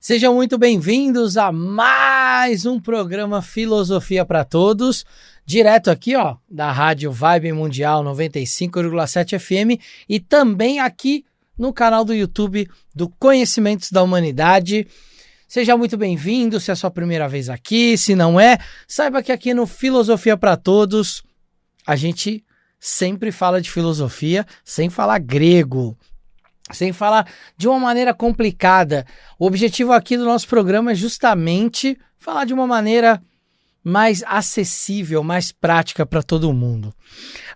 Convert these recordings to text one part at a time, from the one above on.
Sejam muito bem-vindos a mais um programa Filosofia para Todos, direto aqui, ó, da Rádio Vibe Mundial 95,7 FM e também aqui no canal do YouTube do Conhecimentos da Humanidade. Seja muito bem-vindo, se é a sua primeira vez aqui, se não é, saiba que aqui no Filosofia para Todos a gente sempre fala de filosofia sem falar grego, sem falar de uma maneira complicada. O objetivo aqui do nosso programa é justamente falar de uma maneira mais acessível, mais prática para todo mundo.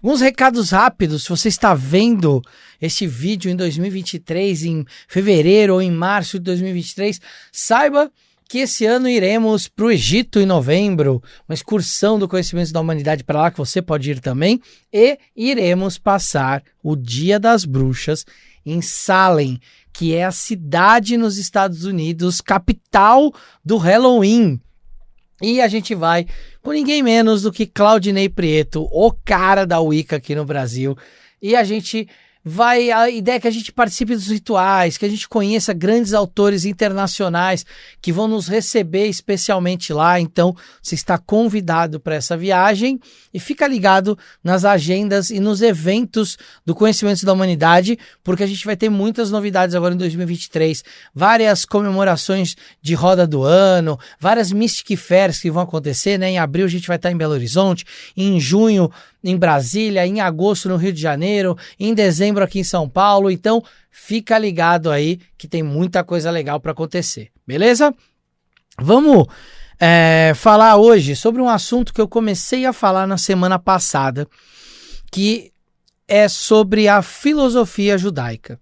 Alguns recados rápidos: se você está vendo este vídeo em 2023, em fevereiro ou em março de 2023, saiba que esse ano iremos para o Egito em novembro, uma excursão do Conhecimentos da Humanidade para lá, que você pode ir também, e iremos passar o Dia das Bruxas em Salem, que é a cidade nos Estados Unidos, capital do Halloween. E a gente vai com ninguém menos do que Claudinei Prieto, o cara da Wicca aqui no Brasil. E a ideia é que a gente participe dos rituais, que a gente conheça grandes autores internacionais que vão nos receber especialmente lá. Então, você está convidado para essa viagem e fica ligado nas agendas e nos eventos do Conhecimentos da Humanidade, porque a gente vai ter muitas novidades agora em 2023, várias comemorações de roda do ano, várias Mystic Fairs que vão acontecer, né? Em abril a gente vai estar em Belo Horizonte, em junho em Brasília, em agosto no Rio de Janeiro, em dezembro aqui em São Paulo. Então fica ligado aí que tem muita coisa legal para acontecer, beleza? Vamos falar hoje sobre um assunto que eu comecei a falar na semana passada, que é sobre a filosofia judaica.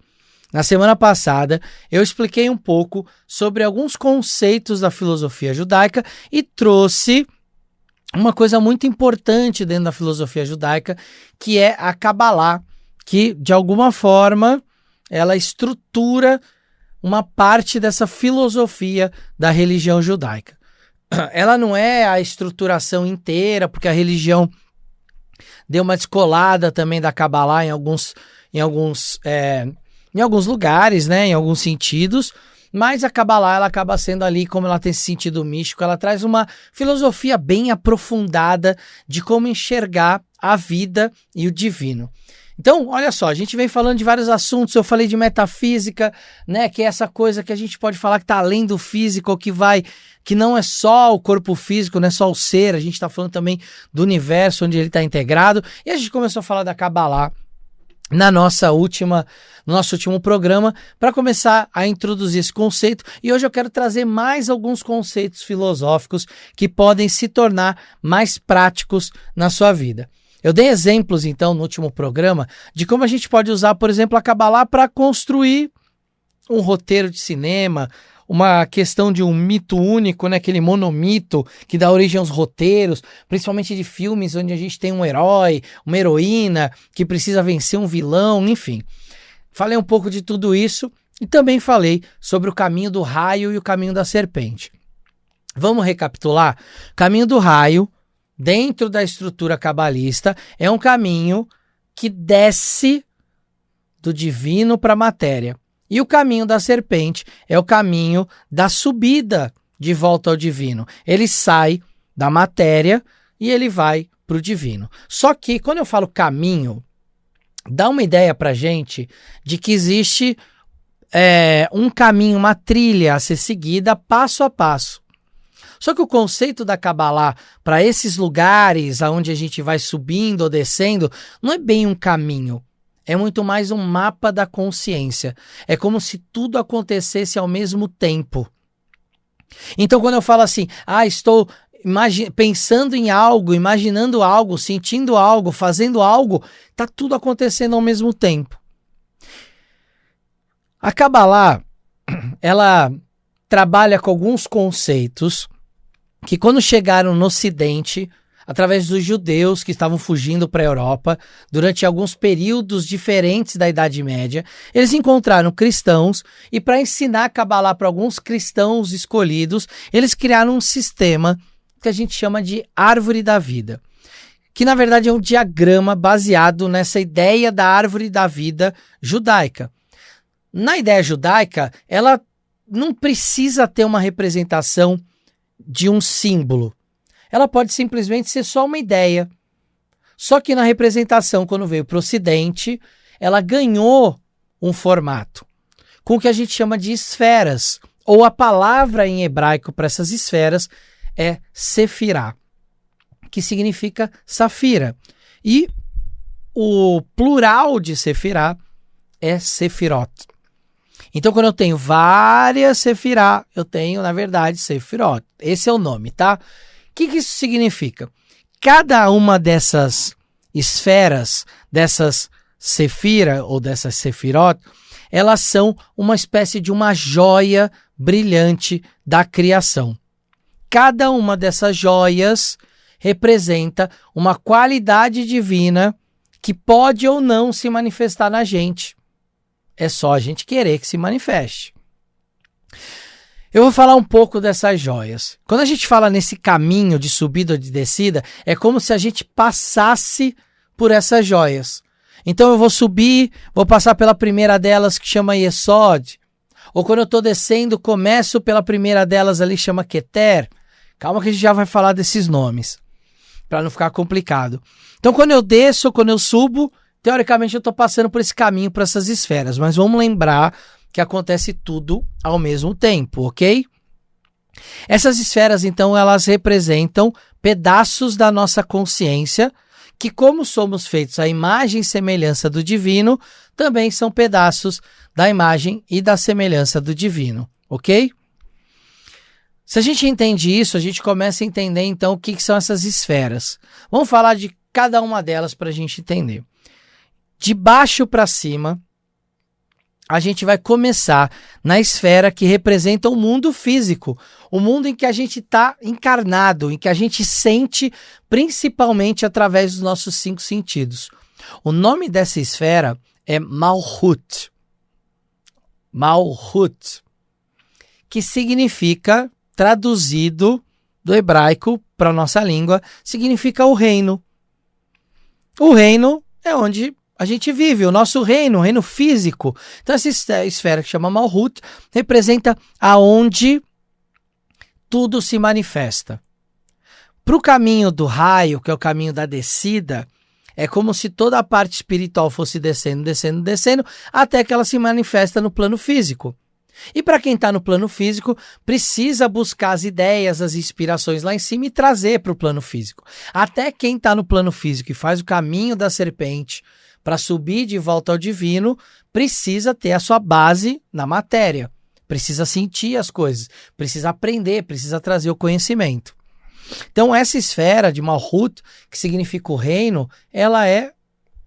Na semana passada eu expliquei um pouco sobre alguns conceitos da filosofia judaica e trouxe uma coisa muito importante dentro da filosofia judaica, que é a Kabbalah, que de alguma forma ela estrutura uma parte dessa filosofia da religião judaica. Ela não é a estruturação inteira, porque a religião deu uma descolada também da Kabbalah em alguns lugares, né, em alguns sentidos. Mas a Kabbalah, ela acaba sendo ali, como ela tem esse sentido místico, ela traz uma filosofia bem aprofundada de como enxergar a vida e o divino. Então, olha só, a gente vem falando de vários assuntos. Eu falei de metafísica, né, que é essa coisa que a gente pode falar que está além do físico, que não é só o corpo físico, não é só o ser. A gente está falando também do universo onde ele está integrado. E a gente começou a falar da Kabbalah no nosso último programa, para começar a introduzir esse conceito. E hoje eu quero trazer mais alguns conceitos filosóficos que podem se tornar mais práticos na sua vida. Eu dei exemplos, então, no último programa, de como a gente pode usar, por exemplo, a Kabbalah para construir um roteiro de cinema, uma questão de um mito único, né? Aquele monomito que dá origem aos roteiros, principalmente de filmes onde a gente tem um herói, uma heroína que precisa vencer um vilão, enfim. Falei um pouco de tudo isso e também falei sobre o caminho do raio e o caminho da serpente. Vamos recapitular? O caminho do raio, dentro da estrutura cabalista, é um caminho que desce do divino para a matéria. E o caminho da serpente é o caminho da subida de volta ao divino. Ele sai da matéria e ele vai para o divino. Só que quando eu falo caminho, dá uma ideia para a gente de que existe um caminho, uma trilha a ser seguida passo a passo. Só que o conceito da Kabbalah para esses lugares aonde a gente vai subindo ou descendo não é bem um caminho. É muito mais um mapa da consciência. É como se tudo acontecesse ao mesmo tempo. Então, quando eu falo assim, estou pensando em algo, imaginando algo, sentindo algo, fazendo algo, está tudo acontecendo ao mesmo tempo. A Kabbalah, ela trabalha com alguns conceitos que, quando chegaram no Ocidente, através dos judeus que estavam fugindo para a Europa, durante alguns períodos diferentes da Idade Média, eles encontraram cristãos e, para ensinar a Kabbalah para alguns cristãos escolhidos, eles criaram um sistema que a gente chama de árvore da vida, que na verdade é um diagrama baseado nessa ideia da árvore da vida judaica. Na ideia judaica, ela não precisa ter uma representação de um símbolo. Ela pode simplesmente ser só uma ideia. Só que na representação, quando veio para o Ocidente, ela ganhou um formato, com o que a gente chama de esferas, ou a palavra em hebraico para essas esferas é sefirá, que significa safira. E o plural de sefirá é sefirot. Então, quando eu tenho várias sefirá, eu tenho, na verdade, sefirot. Esse é o nome, tá? O que isso significa? Cada uma dessas esferas, dessas sefira ou dessas sefirot, elas são uma espécie de uma joia brilhante da criação. Cada uma dessas joias representa uma qualidade divina que pode ou não se manifestar na gente. É só a gente querer que se manifeste. Eu vou falar um pouco dessas joias. Quando a gente fala nesse caminho de subida ou de descida, é como se a gente passasse por essas joias. Então eu vou subir, vou passar pela primeira delas que chama Yesod. Ou quando eu estou descendo, começo pela primeira delas ali, chama Keter. Calma que a gente já vai falar desses nomes, para não ficar complicado. Então quando eu desço, quando eu subo, teoricamente eu estou passando por esse caminho, por essas esferas. Mas vamos lembrar que acontece tudo ao mesmo tempo, ok? Essas esferas, então, elas representam pedaços da nossa consciência, que como somos feitos à imagem e semelhança do divino, também são pedaços da imagem e da semelhança do divino, ok? Se a gente entende isso, a gente começa a entender, então, o que são essas esferas. Vamos falar de cada uma delas para a gente entender. De baixo para cima, a gente vai começar na esfera que representa o mundo físico, o mundo em que a gente está encarnado, em que a gente sente principalmente através dos nossos 5 sentidos. O nome dessa esfera é Malhut. Malhut, que significa, traduzido do hebraico para a nossa língua, significa o reino. O reino é onde a gente vive, o nosso reino, o reino físico. Então essa esfera que chama Malhut representa aonde tudo se manifesta. Para o caminho do raio, que é o caminho da descida, é como se toda a parte espiritual fosse descendo, descendo, descendo, até que ela se manifesta no plano físico. E para quem está no plano físico, precisa buscar as ideias, as inspirações lá em cima e trazer para o plano físico. Até quem está no plano físico e faz o caminho da serpente para subir de volta ao divino, precisa ter a sua base na matéria, precisa sentir as coisas, precisa aprender, precisa trazer o conhecimento. Então essa esfera de Malhut, que significa o reino, ela é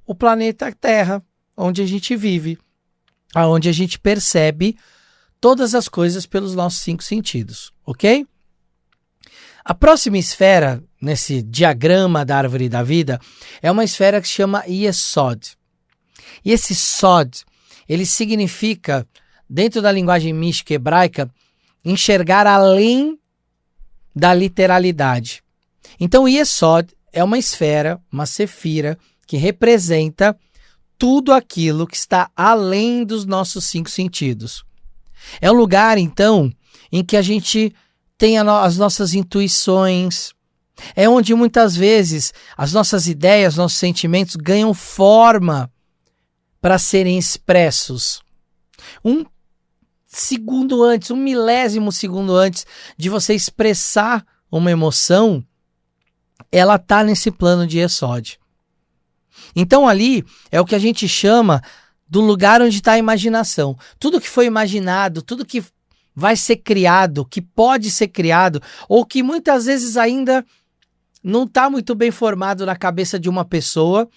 o planeta Terra, onde a gente vive, onde a gente percebe todas as coisas pelos nossos 5 sentidos, ok? A próxima esfera, nesse diagrama da árvore da vida, é uma esfera que se chama Yesod. E esse Sod, ele significa, dentro da linguagem mística hebraica, enxergar além da literalidade. Então, Yesod é uma esfera, uma sefira, que representa tudo aquilo que está além dos nossos 5 sentidos. É um lugar, então, em que a gente tem as nossas intuições. É onde muitas vezes as nossas ideias, nossos sentimentos ganham forma para serem expressos. Um segundo antes, 1 milésimo antes de você expressar uma emoção, ela está nesse plano de Yesod. Então ali é o que a gente chama do lugar onde está a imaginação. Tudo que foi imaginado, tudo que vai ser criado, que pode ser criado, ou que muitas vezes ainda não está muito bem formado na cabeça de uma pessoa,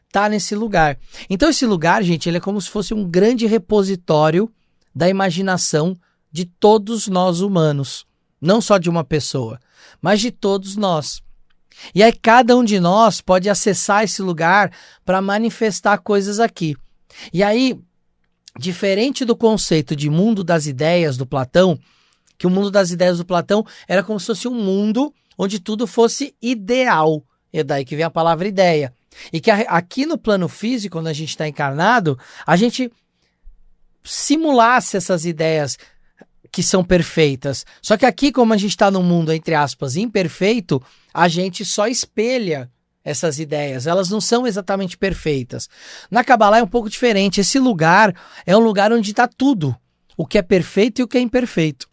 está nesse lugar. Então esse lugar, gente, ele é como se fosse um grande repositório da imaginação de todos nós humanos. Não só de uma pessoa, mas de todos nós. E aí cada um de nós pode acessar esse lugar para manifestar coisas aqui. E aí, diferente do conceito de mundo das ideias do Platão, que o mundo das ideias do Platão era como se fosse um mundo onde tudo fosse ideal. É daí que vem a palavra ideia. E que aqui no plano físico, quando a gente está encarnado, a gente simulasse essas ideias, que são perfeitas. Só que aqui, como a gente está num mundo, entre aspas, imperfeito, a gente só espelha essas ideias, elas não são exatamente perfeitas. Na Kabbalah é um pouco diferente, esse lugar é um lugar onde está tudo, o que é perfeito e o que é imperfeito.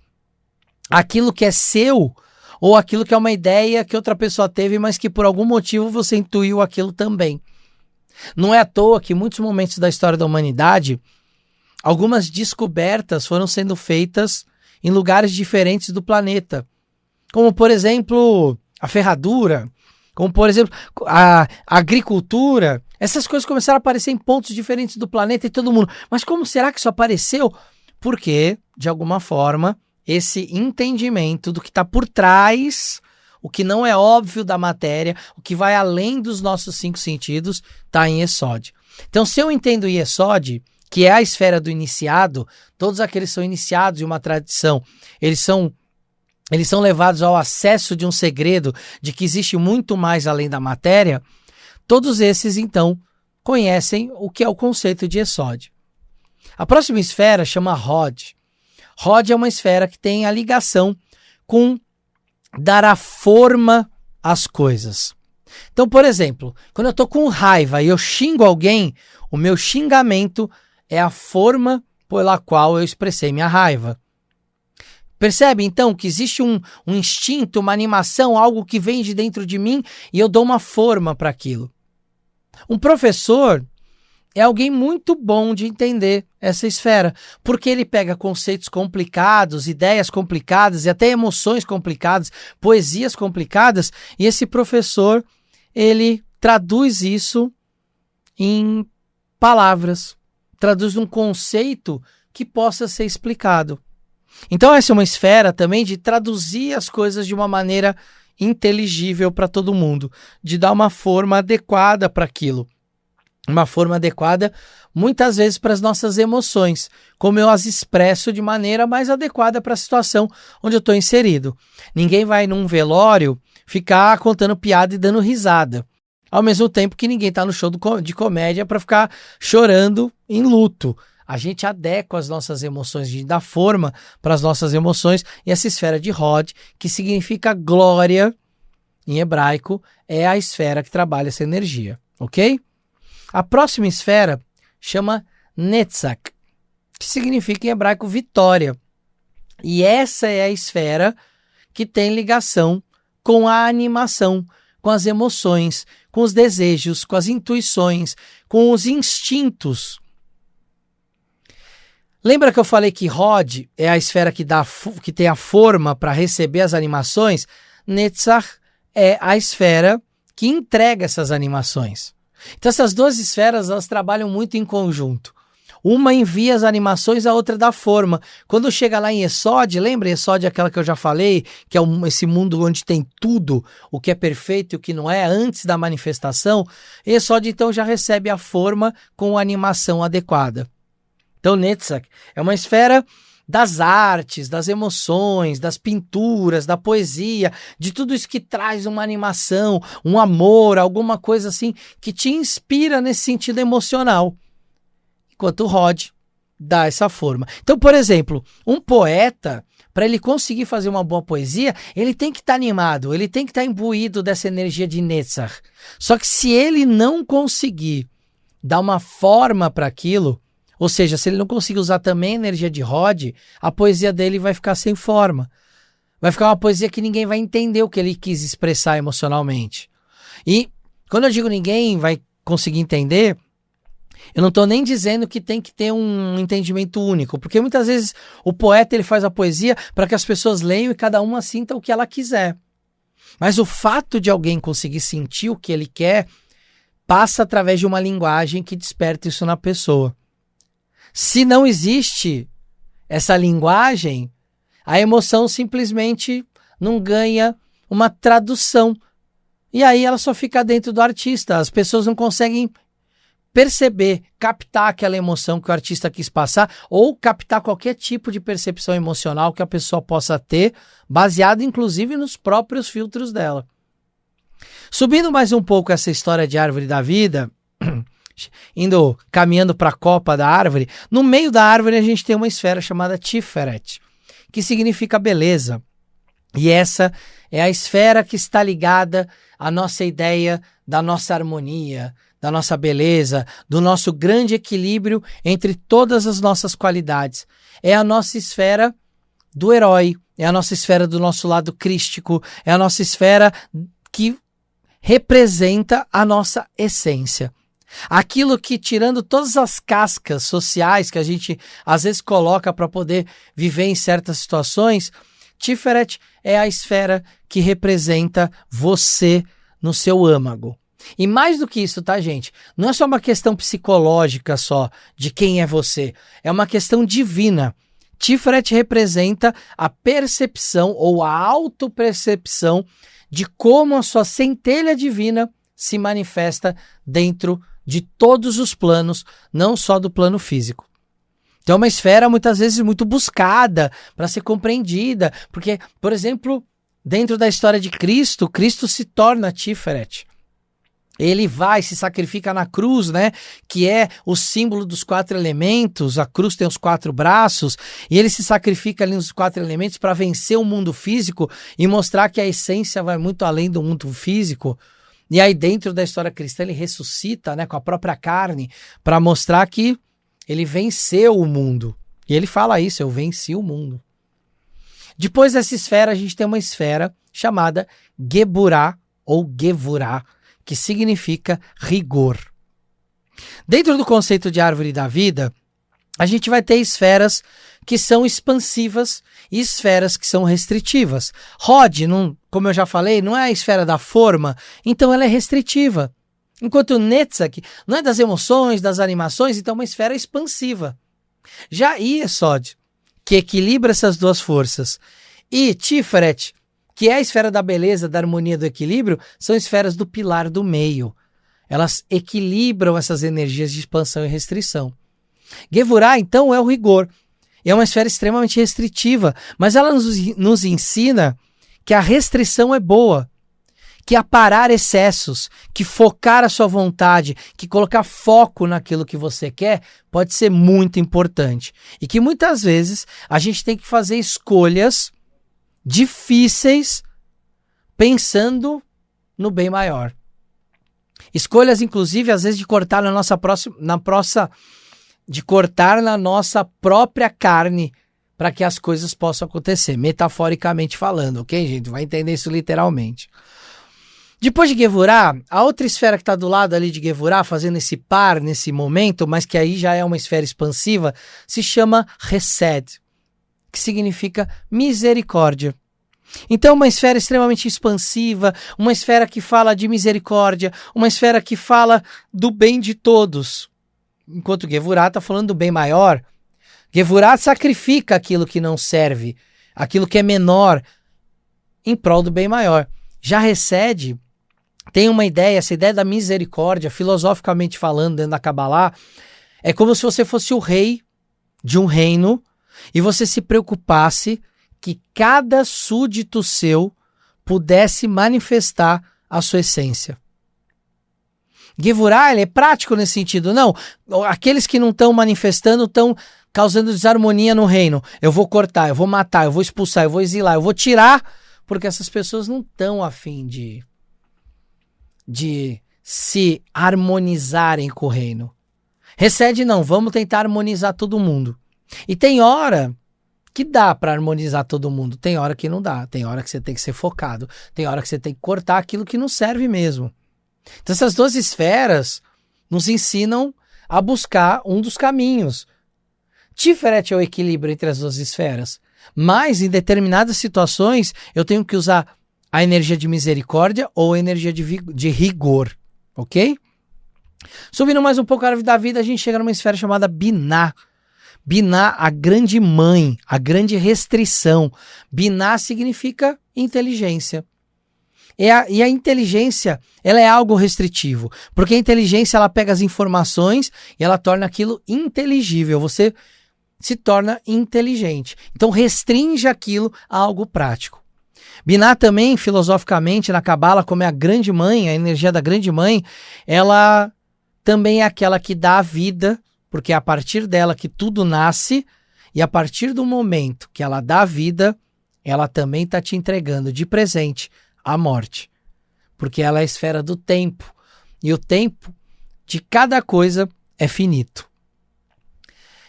Aquilo que é seu, ou aquilo que é uma ideia que outra pessoa teve, mas que por algum motivo você intuiu aquilo também. Não é à toa que em muitos momentos da história da humanidade, algumas descobertas foram sendo feitas em lugares diferentes do planeta. Como, por exemplo, a ferradura, como, por exemplo, a agricultura. Essas coisas começaram a aparecer em pontos diferentes do planeta e todo mundo. Mas como será que isso apareceu? Porque, de alguma forma, esse entendimento do que está por trás, o que não é óbvio da matéria, o que vai além dos nossos 5 sentidos, está em Yesod. Então, se eu entendo Yesod, que é a esfera do iniciado, todos aqueles são iniciados em uma tradição, eles são levados ao acesso de um segredo, de que existe muito mais além da matéria, todos esses, então, conhecem o que é o conceito de Yesod. A próxima esfera chama Hod. Hod é uma esfera que tem a ligação com dar a forma às coisas. Então, por exemplo, quando eu estou com raiva e eu xingo alguém, o meu xingamento é a forma pela qual eu expressei minha raiva. Percebe, então, que existe um instinto, uma animação, algo que vem de dentro de mim e eu dou uma forma para aquilo. Um professor é alguém muito bom de entender essa esfera, porque ele pega conceitos complicados, ideias complicadas e até emoções complicadas, poesias complicadas, e esse professor, ele traduz isso em palavras, traduz um conceito que possa ser explicado. Então essa é uma esfera também de traduzir as coisas de uma maneira inteligível para todo mundo, de dar uma forma adequada para aquilo. Uma forma adequada, muitas vezes, para as nossas emoções, como eu as expresso de maneira mais adequada para a situação onde eu estou inserido. Ninguém vai num velório ficar contando piada e dando risada, ao mesmo tempo que ninguém está no show de comédia para ficar chorando em luto. A gente adequa as nossas emoções, a gente dá forma para as nossas emoções, e essa esfera de Hod, que significa glória em hebraico, é a esfera que trabalha essa energia, ok? A próxima esfera chama Netzach, que significa em hebraico vitória. E essa é a esfera que tem ligação com a animação, com as emoções, com os desejos, com as intuições, com os instintos. Lembra que eu falei que Hod é a esfera que tem a forma para receber as animações? Netzach é a esfera que entrega essas animações. Então essas duas esferas, elas trabalham muito em conjunto. Uma envia as animações, a outra dá forma. Quando chega lá em Yesod, lembra? Yesod é aquela que eu já falei, que é esse mundo onde tem tudo, o que é perfeito e o que não é, antes da manifestação. Yesod então já recebe a forma com a animação adequada. Então Netzach é uma esfera das artes, das emoções, das pinturas, da poesia, de tudo isso que traz uma animação, um amor, alguma coisa assim que te inspira nesse sentido emocional. Enquanto o Hod dá essa forma. Então, por exemplo, um poeta, para ele conseguir fazer uma boa poesia, ele tem que estar animado, ele tem que estar imbuído dessa energia de Netzach. Só que se ele não conseguir dar uma forma para aquilo, ou seja, se ele não conseguir usar também a energia de Hod, a poesia dele vai ficar sem forma. Vai ficar uma poesia que ninguém vai entender o que ele quis expressar emocionalmente. E quando eu digo ninguém vai conseguir entender, eu não estou nem dizendo que tem que ter um entendimento único, porque muitas vezes o poeta ele faz a poesia para que as pessoas leiam e cada uma sinta o que ela quiser. Mas o fato de alguém conseguir sentir o que ele quer passa através de uma linguagem que desperta isso na pessoa. Se não existe essa linguagem, a emoção simplesmente não ganha uma tradução. E aí ela só fica dentro do artista. As pessoas não conseguem perceber, captar aquela emoção que o artista quis passar, ou captar qualquer tipo de percepção emocional que a pessoa possa ter, baseado inclusive nos próprios filtros dela. Subindo mais um pouco essa história de árvore da vida, caminhando para a copa da árvore, no meio da árvore a gente tem uma esfera chamada Tiferet, que significa beleza. E essa é a esfera que está ligada à nossa ideia da nossa harmonia, da nossa beleza, do nosso grande equilíbrio entre todas as nossas qualidades. É a nossa esfera do herói, é a nossa esfera do nosso lado crístico, é a nossa esfera que representa a nossa essência. Aquilo que, tirando todas as cascas sociais que a gente às vezes coloca para poder viver em certas situações, Tiferet é a esfera que representa você no seu âmago. E mais do que isso, tá, gente? Não é só uma questão psicológica só de quem é você, é uma questão divina. Tiferet representa a percepção ou a autopercepção de como a sua centelha divina se manifesta dentro de todos os planos, não só do plano físico. Então é uma esfera muitas vezes muito buscada para ser compreendida, porque, por exemplo, dentro da história de Cristo, Cristo se torna Tiferet. Ele vai, se sacrifica na cruz, né? Que é o símbolo dos 4 elementos. A cruz tem os 4 braços e ele se sacrifica ali nos 4 elementos para vencer o mundo físico e mostrar que a essência vai muito além do mundo físico. E aí dentro da história cristã ele ressuscita, né, com a própria carne para mostrar que ele venceu o mundo. E ele fala isso, eu venci o mundo. Depois dessa esfera a gente tem uma esfera chamada Geburah ou Gevurah, que significa rigor. Dentro do conceito de árvore da vida, a gente vai ter esferas que são expansivas e esferas que são restritivas. Rod, como eu já falei, não é a esfera da forma, então ela é restritiva. Enquanto Netzach não é das emoções, das animações, então é uma esfera expansiva. Já Yesod, que equilibra essas duas forças, e Tiferet, que é a esfera da beleza, da harmonia, do equilíbrio, são esferas do pilar do meio. Elas equilibram essas energias de expansão e restrição. Gevurah, então, é o rigor. É uma esfera extremamente restritiva, mas ela nos ensina que a restrição é boa, que aparar excessos, que focar a sua vontade, que colocar foco naquilo que você quer, pode ser muito importante. E que muitas vezes a gente tem que fazer escolhas difíceis pensando no bem maior. Escolhas, inclusive, às vezes de cortar na nossa própria carne para que as coisas possam acontecer, metaforicamente falando, ok, gente? Vai entender isso literalmente. Depois de Gevurah, a outra esfera que está do lado ali de Gevurah, fazendo esse par nesse momento, mas que aí já é uma esfera expansiva, se chama Hesed, que significa misericórdia. Então, uma esfera extremamente expansiva, uma esfera que fala de misericórdia, uma esfera que fala do bem de todos. Enquanto Gevurah está falando do bem maior, Gevurah sacrifica aquilo que não serve, aquilo que é menor, em prol do bem maior. Já Hesed tem uma ideia, essa ideia da misericórdia, filosoficamente falando, dentro da Kabbalah, é como se você fosse o rei de um reino e você se preocupasse que cada súdito seu pudesse manifestar a sua essência. Gevurah, ele é prático nesse sentido. Não, aqueles que não estão manifestando estão causando desarmonia no reino. Eu vou cortar, eu vou matar, eu vou expulsar, eu vou exilar, eu vou tirar, porque essas pessoas não estão a fim de se harmonizarem com o reino. Hesed não, vamos tentar harmonizar todo mundo. E tem hora que dá para harmonizar todo mundo, tem hora que não dá, tem hora que você tem que ser focado, tem hora que você tem que cortar aquilo que não serve mesmo. Então essas duas esferas nos ensinam a buscar um dos caminhos. Tiferet é o equilíbrio entre as duas esferas, mas em determinadas situações eu tenho que usar a energia de misericórdia ou a energia de rigor, ok? Subindo mais um pouco a árvore da vida, a gente chega numa esfera chamada Binah. Binah, a grande mãe, a grande restrição. Binah significa inteligência. E a inteligência, ela é algo restritivo, porque a inteligência, ela pega as informações e ela torna aquilo inteligível, você se torna inteligente. Então restringe aquilo a algo prático. Binah também, filosoficamente, na Kabbalah, como é a grande mãe, a energia da grande mãe, ela também é aquela que dá a vida, porque é a partir dela que tudo nasce, E a partir do momento que ela dá vida, ela também está te entregando de presente a morte. Porque ela é a esfera do tempo. E o tempo de cada coisa é finito.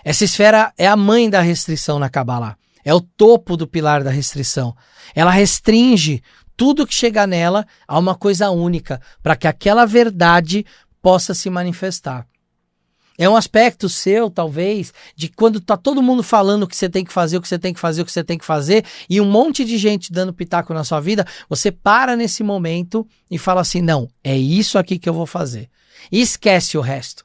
Essa esfera é a mãe da restrição na Kabbalah. É o topo do pilar da restrição. Ela restringe tudo que chega nela a uma coisa única, para que aquela verdade possa se manifestar. É um aspecto seu, talvez, de quando tá todo mundo falando o que você tem que fazer, o que você tem que fazer, o que você tem que fazer, e um monte de gente dando pitaco na sua vida, você para nesse momento e fala assim, não, é isso aqui que eu vou fazer. E esquece o resto.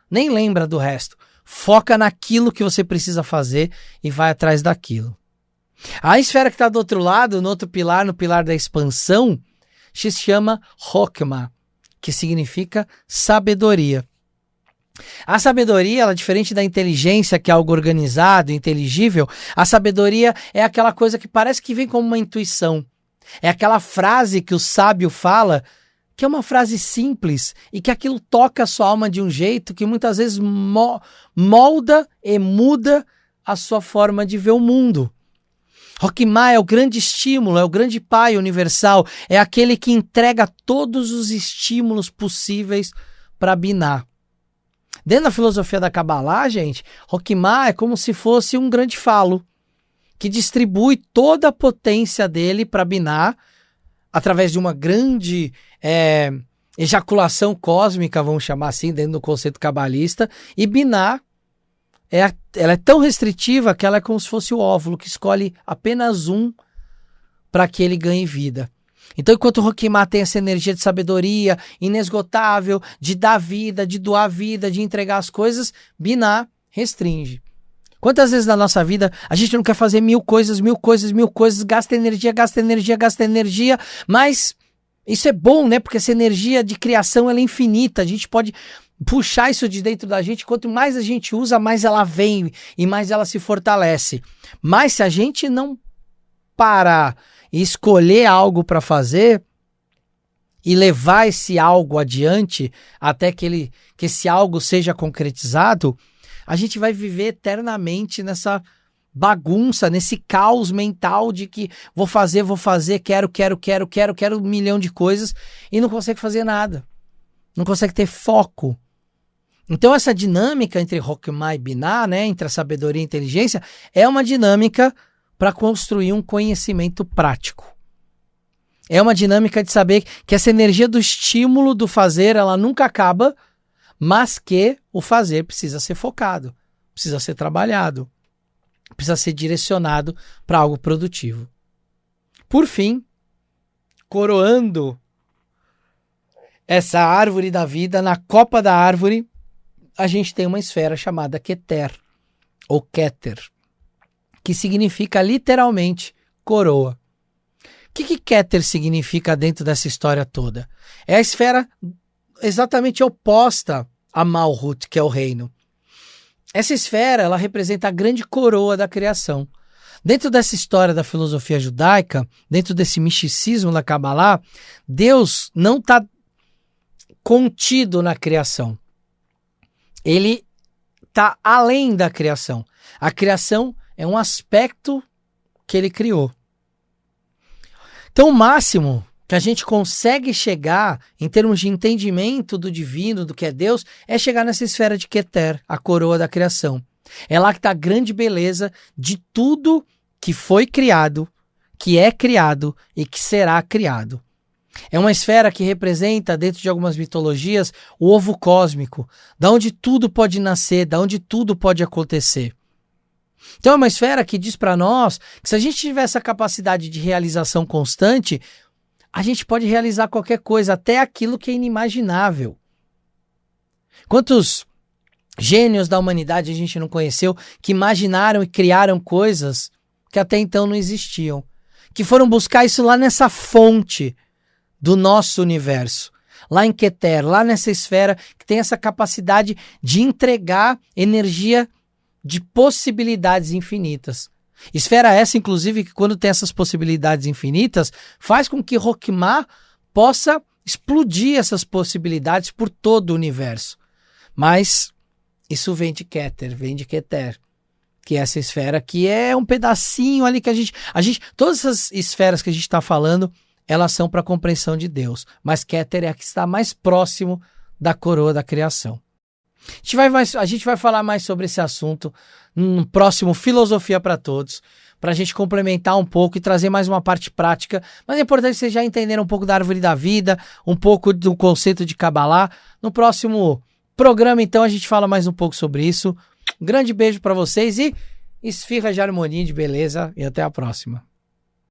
Nem lembra do resto. Foca naquilo que você precisa fazer e vai atrás daquilo. A esfera que está do outro lado, no outro pilar, no pilar da expansão, se chama Hokmah, que significa sabedoria. A sabedoria, ela é diferente da inteligência, que é algo organizado, inteligível. A sabedoria é aquela coisa que parece que vem como uma intuição. É aquela frase que o sábio fala, que é uma frase simples e que aquilo toca a sua alma de um jeito que muitas vezes molda e muda a sua forma de ver o mundo. Hokmah é o grande estímulo, é o grande pai universal, é aquele que entrega todos os estímulos possíveis para Binah. Dentro da filosofia da Kabbalah, gente, Hokmah é como se fosse um grande falo, que distribui toda a potência dele para Binah, através de uma grande ejaculação cósmica, vamos chamar assim, dentro do conceito cabalista, e Binah, ela é tão restritiva que ela é como se fosse o óvulo, que escolhe apenas um para que ele ganhe vida. Então, enquanto o Hokmah tem essa energia de sabedoria inesgotável, de dar vida, de doar vida, de entregar as coisas, Binah restringe. Quantas vezes na nossa vida a gente não quer fazer mil coisas, gasta energia, mas isso é bom, né? Porque essa energia de criação ela é infinita, a gente pode puxar isso de dentro da gente, quanto mais a gente usa, mais ela vem e mais ela se fortalece. Mas se a gente não parar e escolher algo para fazer e levar esse algo adiante até que esse algo seja concretizado, a gente vai viver eternamente nessa bagunça, nesse caos mental de que vou fazer, quero um milhão de coisas e não consegue fazer nada. Não consegue ter foco. Então essa dinâmica entre Hokmah e Binah, né, entre a sabedoria e a inteligência, é uma dinâmica para construir um conhecimento prático. É uma dinâmica de saber que essa energia do estímulo do fazer, ela nunca acaba, mas que o fazer precisa ser focado, precisa ser trabalhado, precisa ser direcionado para algo produtivo. Por fim, coroando essa árvore da vida, na copa da árvore, a gente tem uma esfera chamada Keter, ou Keter, que significa literalmente coroa. O que Keter significa dentro dessa história toda? É a esfera exatamente oposta a Malhut, que é o reino. Essa esfera, ela representa a grande coroa da criação. Dentro dessa história da filosofia judaica, dentro desse misticismo da Kabbalah, Deus não está contido na criação. Ele está além da criação. A criação é um aspecto que ele criou. Então, o máximo que a gente consegue chegar em termos de entendimento do divino, do que é Deus, é chegar nessa esfera de Keter, a coroa da criação. É lá que está a grande beleza de tudo que foi criado, que é criado e que será criado. É uma esfera que representa, dentro de algumas mitologias, o ovo cósmico, da onde tudo pode nascer, da onde tudo pode acontecer. Então é uma esfera que diz para nós que se a gente tiver essa capacidade de realização constante, a gente pode realizar qualquer coisa, até aquilo que é inimaginável. Quantos gênios da humanidade a gente não conheceu que imaginaram e criaram coisas que até então não existiam, que foram buscar isso lá nessa fonte do nosso universo, lá em Keter, lá nessa esfera que tem essa capacidade de entregar energia de possibilidades infinitas. Esfera essa, inclusive, que quando tem essas possibilidades infinitas, faz com que Hokmah possa explodir essas possibilidades por todo o universo. Mas isso vem de Keter, vem de Keter. que é essa esfera, que é um pedacinho ali que a gente todas essas esferas que a gente está falando, elas são para a compreensão de Deus, mas Keter é a que está mais próximo da coroa da criação. A gente vai falar mais sobre esse assunto no próximo Filosofia para Todos, para a gente complementar um pouco e trazer mais uma parte prática, mas é importante vocês já entenderem um pouco da árvore da vida, um pouco do conceito de Kabbalah. No próximo programa, então, a gente fala mais um pouco sobre isso. Um grande beijo para vocês e esfirra de harmonia e de beleza, e até a próxima.